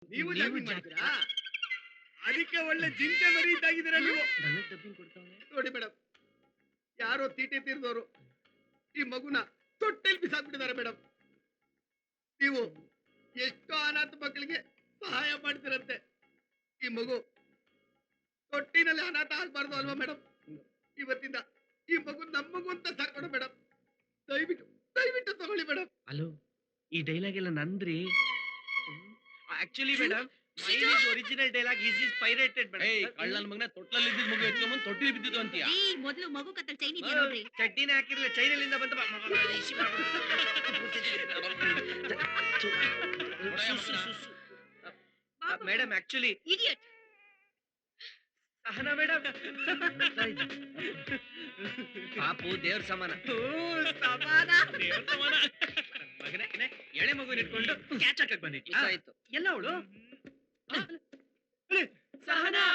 ನೀವು ಜಾಗಿಂಗ್ ಮಾಡ್ತೀರಾ? ಅದಕ್ಕೆ ಒಳ್ಳೆ ಜಿಂಕೆ ಮರಿ ಇದ್ದಾಗಿದ್ದೀರಾ ನೀವು. ನೋಡಿ ಮೇಡಮ್, ಯಾರೋ ತೀಟೆ ತೀರ್ದವರು ಈ ಮಗುನ ತೊಟ್ಟೆಲ್ ಬಿಸಾಕ್ಬಿಟ್ಟಿದ್ದಾರೆ ಮೇಡಮ್. ನೀವು ಎಷ್ಟೋ ಅನಾಥ ಮಕ್ಕಳಿಗೆ ಸಹಾಯ ಮಾಡ್ತಿರಂತೆ. ಈ ಮಗು ತೊಟ್ಟಿನಲ್ಲಿ ಅನಾಥ ಆಗ್ಬಾರ್ದು ಅಲ್ವಾ ಮೇಡಮ್? ಇವತ್ತಿಂದ ಈ ಮಗು ನಮ್ಮ ಮಗು ಅಂತ ಸಾಕೋಣ ಮೇಡಮ್. ದಯವಿಟ್ಟು ದಯವಿಟ್ಟು ತಗೊಳ್ಳಿ ಮೇಡಮ್. ಹಲೋ, ಈ ಡೈಲಾಗ್ ಎಲ್ಲ ನಂದ್ರಿ. Actually madam, mine is original dialogue, is is pirated madam. ಕಳ್ಳನ ಮಗನ ತೊಟ್ಲಲ್ಲಿ ಇದ್ದಿದ್ ಮಗು ಎತ್ಕೊಂಡ್ ತೊಟ್ಟಿಲಿ ಬಿದ್ದಿದ್ದು ಅಂತೀಯ? ಮೊದಲು ಮಗು ಕತ್ತಲ್ ಚೈನ್ ಇದೆಯಾ ನೋಡ್ರಿ. ಚಡ್ಡಿನೇ ಹಾಕಿರ್ಲಿಲ್ಲ, ಚೈನಲ್ಲಿಂದ ಬಂತ. Madam actually idiot. Sahana madam, ಪಾಪು ದೇವ್ರ ಸಮಾನ. ಸಮಾನ. ಮಗನೇ ಎಳೆ ಮಗು ಇಟ್ಕೊಂಡು ಕ್ಯಾಚ್ ಹಾಕಕ್ ಬಂದಿತ್ತು. ಆಯ್ತು. ಎಲ್ಲ ಅವಳು ಸಹನಾ.